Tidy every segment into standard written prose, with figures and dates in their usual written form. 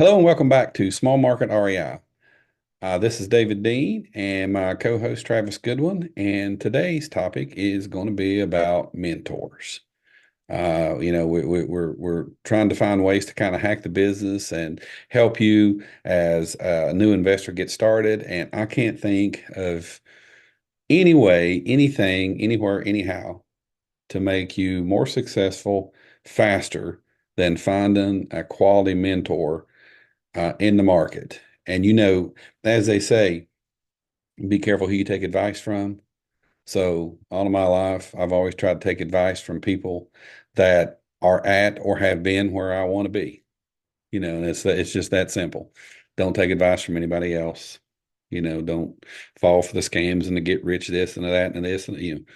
Hello and welcome back to Small Market REI. This is David Dean and my co-host Travis Goodwin, and today's topic is going to be about mentors. We're trying to find ways to kind of hack the business and help you as a new investor get started. And I can't think of any way, anything, anywhere, anyhow to make you more successful faster than finding a quality mentor in the market. And as they say, be careful who you take advice from. So all of my life, I've always tried to take advice from people that are at or have been where I want to be. And it's just that simple. Don't take advice from anybody else. Don't fall for the scams and the get rich this and that and this. And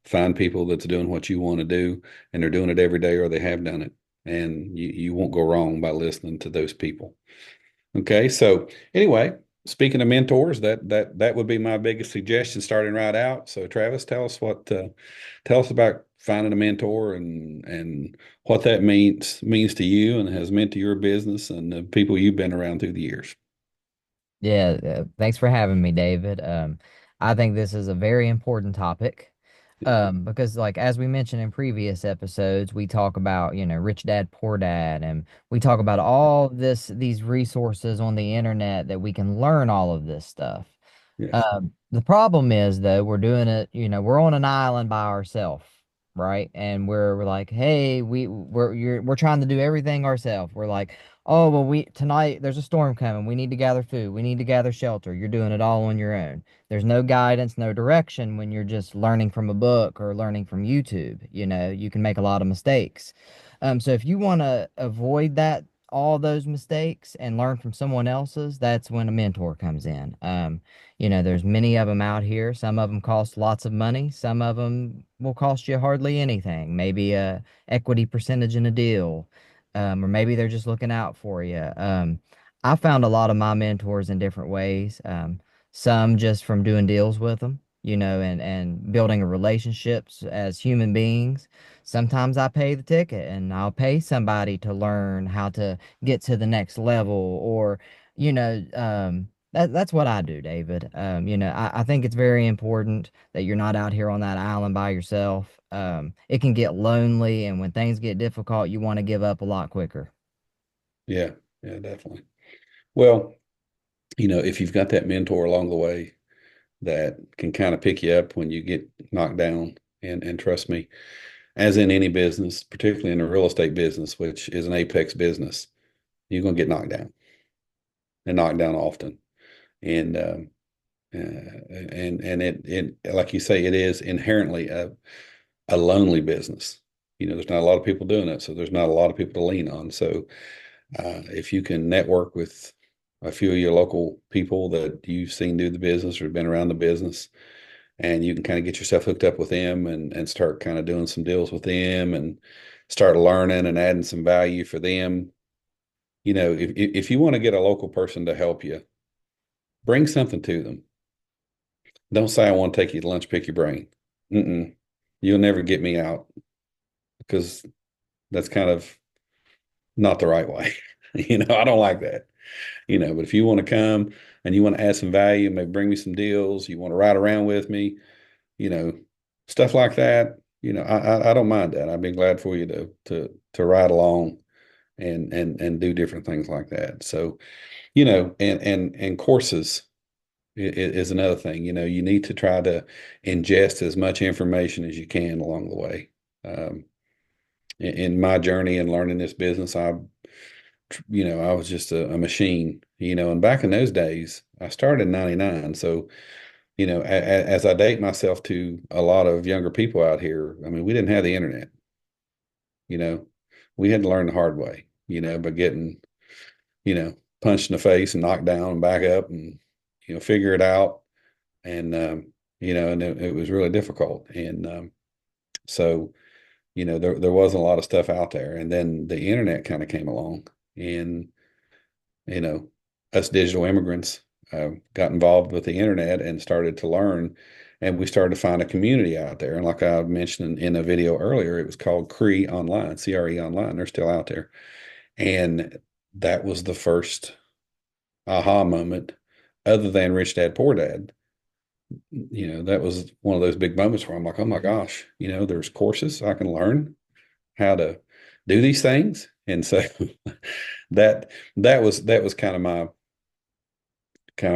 find people that's doing what you want to do, and they're doing it every day, or they have done it. And you won't go wrong by listening to those people. Okay, so anyway, speaking of mentors, that would be my biggest suggestion starting right out. So Travis, tell us about finding a mentor and what that means to you and has meant to your business and the people you've been around through the years. Yeah, thanks for having me, David. I think this is a very important topic. Because like as we mentioned in previous episodes, we talk about, Rich Dad, Poor Dad, and we talk about all these resources on the internet that we can learn all of this stuff. Yes. The problem is though, we're doing it, we're on an island by ourselves, right? And we're like, hey, we're trying to do everything ourselves. We're like, oh, well, we tonight there's a storm coming. We need to gather food. We need to gather shelter. You're doing it all on your own. There's no guidance, no direction when you're just learning from a book or learning from YouTube. You can make a lot of mistakes. So if you want to avoid all those mistakes and learn from someone else's, that's when a mentor comes in. There's many of them out here. Some of them cost lots of money. Some of them will cost you hardly anything. Maybe a equity percentage in a deal, or maybe they're just looking out for you. I found a lot of my mentors in different ways. Some just from doing deals with them, and building relationships as human beings. Sometimes I pay the ticket and I'll pay somebody to learn how to get to the next level, or you know, that's what I do, David. I think it's very important that you're not out here on that island by yourself. It can get lonely, and when things get difficult, you want to give up a lot quicker. Yeah, yeah, definitely. Well, if you've got that mentor along the way that can kind of pick you up when you get knocked down, and trust me, as in any business, particularly in the real estate business, which is an apex business, you're going to get knocked down and knocked down often. And it like you say, it is inherently a lonely business. There's not a lot of people doing it, so there's not a lot of people to lean on. So if you can network with a few of your local people that you've seen do the business or have been around the business, and you can kind of get yourself hooked up with them and start kind of doing some deals with them and start learning and adding some value for them. If you want to get a local person to help you, bring something to them. Don't say I want to take you to lunch, pick your brain. Mm-mm. You'll never get me out because that's kind of not the right way. I don't like that. But if you want to come and you want to add some value, maybe bring me some deals, you want to ride around with me, you know, stuff like that, I don't mind that. I'd be glad for you to ride along and do different things like that. So, and courses is another thing. You need to try to ingest as much information as you can along the way. In my journey in learning this business, I was just a machine, and back in those days, I started in 99. So, as I date myself to a lot of younger people out here, I mean, we didn't have the internet, you know, we had to learn the hard way, by getting, punched in the face and knocked down and back up and, figure it out. And, and it was really difficult. And so, there wasn't a lot of stuff out there. And then the internet kind of came along. And you know, us digital immigrants got involved with the internet and started to learn. And we started to find a community out there. And like I mentioned in a video earlier, it was called CRE Online, CRE Online. They're still out there. And that was the first aha moment, other than Rich Dad Poor Dad. That was one of those big moments where I'm like, oh my gosh, there's courses I can learn how to do these things. And so that that was kind of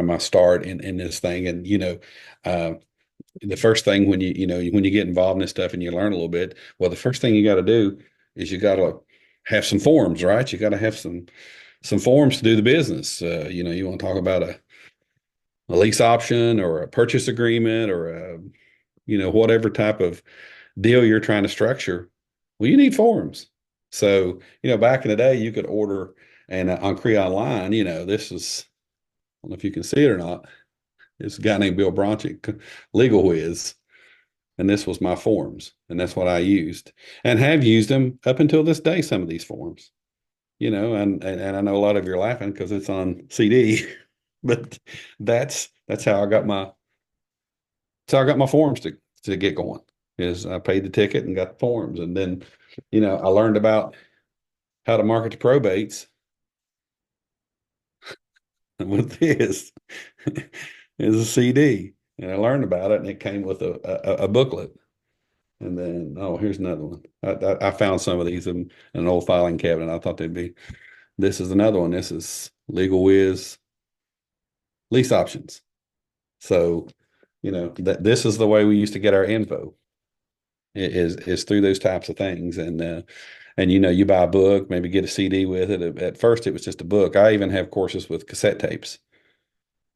my start in this thing. And uh, the first thing when when you get involved in this stuff and you learn a little bit, well, the first thing you got to do is you got to have some forms, right? You got to have some forms to do the business. You want to talk about a lease option or a purchase agreement or whatever type of deal you're trying to structure. Well, you need forms. So, back in the day, you could order and on Cree Online, this is, I don't know if you can see it or not. It's a guy named Bill Bronchick, Legal Whiz, and this was my forms, and that's what I used and have used them up until this day. Some of these forms, and I know a lot of you are laughing because it's on CD, but that's how I got my forms to get going. Is I paid the ticket and got the forms, and then I learned about how to market the probates with this is a CD, and I learned about it, and it came with a booklet. And then, oh, here's another one. I found some of these in an old filing cabinet. I thought they'd be. This is another one. This is Legal Wiz lease options. So, that this is the way we used to get our info is through those types of things. And you buy a book, maybe get a CD with it. At first, it was just a book. I even have courses with cassette tapes.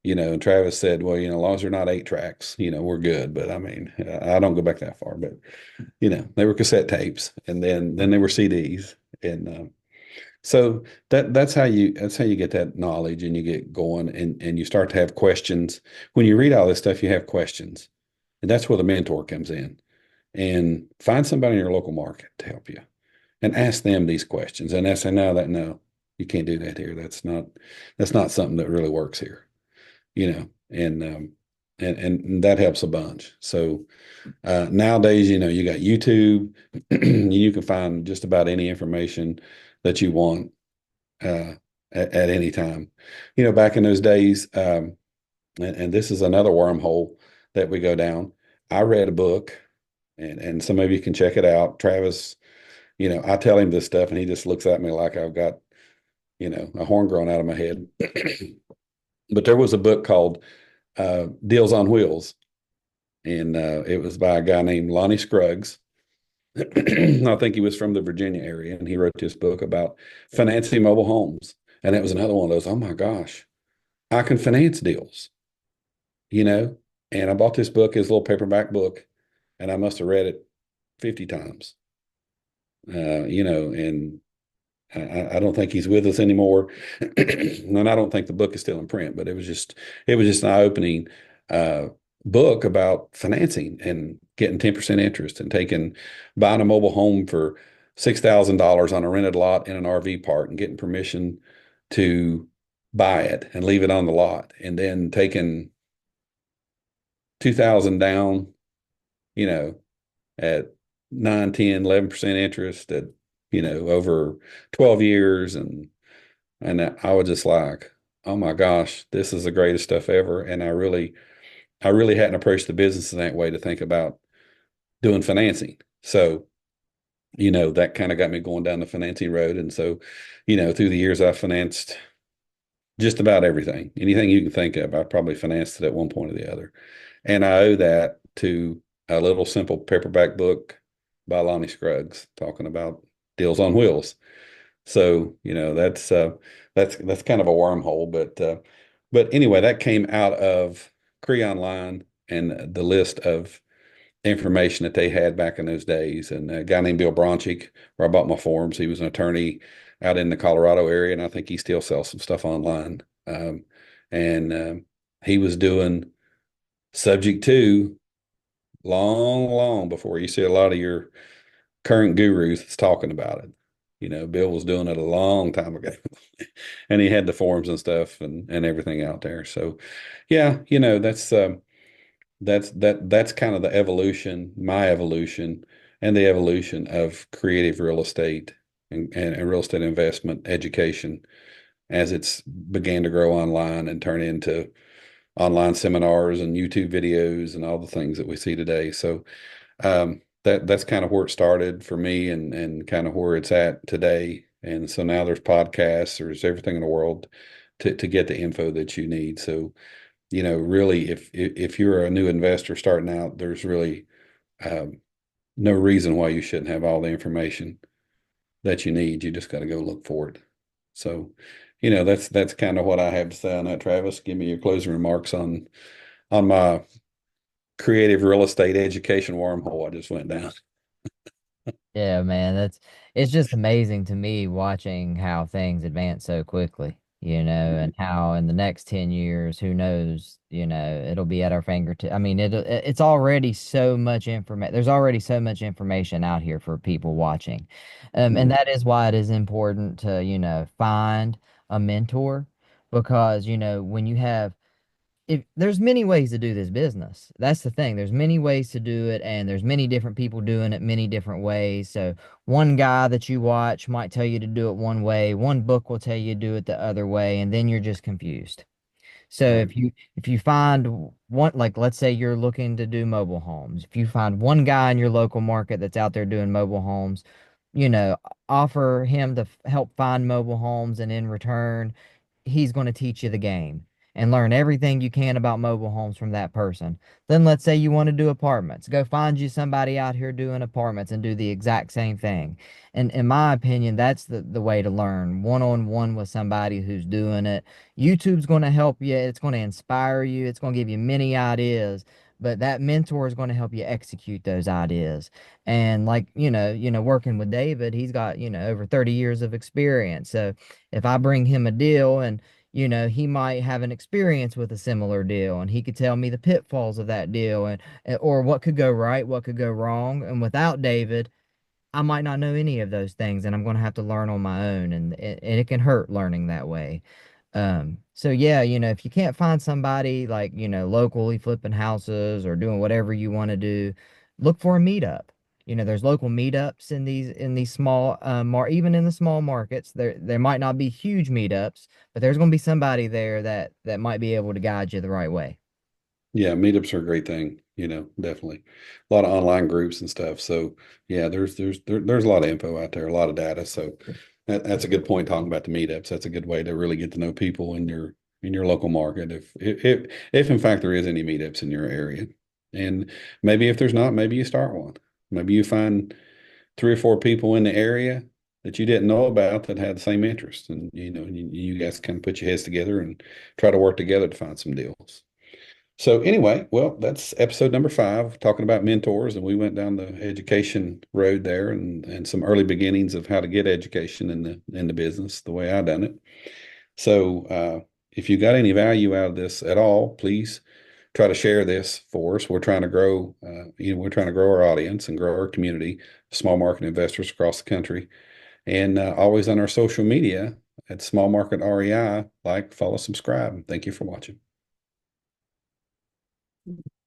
And Travis said, well, as long as they're not 8 tracks, we're good. But I mean, I don't go back that far, but they were cassette tapes, and then they were CDs, and so that's how you get that knowledge, and you get going, and you start to have questions. When you read all this stuff, you have questions, and that's where the mentor comes in. And find somebody in your local market to help you, and ask them these questions. And they say, no, you can't do that here. That's not something that really works here, and that helps a bunch. So nowadays, you got YouTube. You can find just about any information that you want uh, at any time. Back in those days, and this is another wormhole that we go down. I read a book, and some of you can check it out. Travis, I tell him this stuff, and he just looks at me like I've got, a horn growing out of my head. But there was a book called Deals on Wheels, and it was by a guy named Lonnie Scruggs. I think he was from the Virginia area, and he wrote this book about financing mobile homes. And it was another one of those, oh my gosh, I can finance deals, you know? And I bought this book, his little paperback book, and I must have read it 50 times, and I don't think he's with us anymore. And I don't think the book is still in print, but it was just an eye-opening uh, book about financing and getting 10% interest and buying a mobile home for $6,000 on a rented lot in an RV park and getting permission to buy it and leave it on the lot, and then taking 2,000 down, you know, at 9, 10, 11% interest at, over 12 years. And I was just like, oh my gosh, this is the greatest stuff ever. And I really hadn't approached the business in that way to think about doing financing. So, that kind of got me going down the financing road. And so, through the years, I financed just about everything. Anything you can think of, I probably financed it at one point or the other. And I owe that to a little simple paperback book by Lonnie Scruggs talking about deals on wheels. So, that's kind of a wormhole, but anyway, that came out of Cree Online and the list of information that they had back in those days. And a guy named Bill Bronchick, where I bought my forms, he was an attorney out in the Colorado area, and I think he still sells some stuff online. And he was doing subject to long, long before you see a lot of your current gurus that's talking about it. Bill was doing it a long time ago, and he had the forums and stuff and everything out there. So, yeah, that's kind of the evolution, my evolution, and the evolution of creative real estate and real estate investment education. as it's began to grow online and turn into online seminars and YouTube videos and all the things that we see today. So that's kind of where it started for me and kind of where it's at today. And so now there's podcasts, there's everything in the world to get the info that you need. So, really, if you're a new investor starting out, there's really um, no reason why you shouldn't have all the information that you need. You just got to go look for it. So, that's kind of what I have to say on that, Travis. Give me your closing remarks on my creative real estate education wormhole I just went down. Yeah, man, it's just amazing to me watching how things advance so quickly, and how in the next 10 years, who knows, it'll be at our fingertips. I mean, it's already so much information. There's already so much information out here for people watching. And Mhm. that is why it is important to, find a mentor because, when you have if there's many ways to do this business. That's the thing. There's many ways to do it, and there's many different people doing it many different ways. So one guy that you watch might tell you to do it one way, one book will tell you to do it the other way, and then you're just confused. So Right. if you find one, like let's say you're looking to do mobile homes, if you find one guy in your local market that's out there doing mobile homes, you know, offer him to help find mobile homes, and in return, he's going to teach you the game and learn everything you can about mobile homes from that person. Then let's say you want to do apartments. Go find you somebody out here doing apartments and do the exact same thing. And in my opinion, that's the way to learn one on one with somebody who's doing it. YouTube's going to help you. It's going to inspire you. It's going to give you many ideas, but that mentor is going to help you execute those ideas. And like, working with David, he's got, over 30 years of experience. So if I bring him a deal and he might have an experience with a similar deal and he could tell me the pitfalls of that deal or what could go right, what could go wrong. And without David, I might not know any of those things and I'm going to have to learn on my own and it can hurt learning that way. So yeah, if you can't find somebody like, locally flipping houses or doing whatever you want to do, look for a meetup. There's local meetups in these small even in the small markets. There might not be huge meetups, but there's going to be somebody there that might be able to guide you the right way. Yeah, meetups are a great thing, definitely. A lot of online groups and stuff. So yeah, there's a lot of info out there, a lot of data. So that's a good point talking about the meetups. That's a good way to really get to know people in your local market if in fact there is any meetups in your area. And maybe if there's not, maybe you start one. Maybe you find three or four people in the area that you didn't know about that had the same interest. And you guys kind of put your heads together and try to work together to find some deals. So anyway, well, that's episode number 5, talking about mentors, and we went down the education road there and some early beginnings of how to get education in the business, the way I done it. So if you got any value out of this at all, please try to share this for us. We're trying to grow, we're trying to grow our audience and grow our community, small market investors across the country, and always on our social media at Small Market REI. Like, follow, subscribe. Thank you for watching.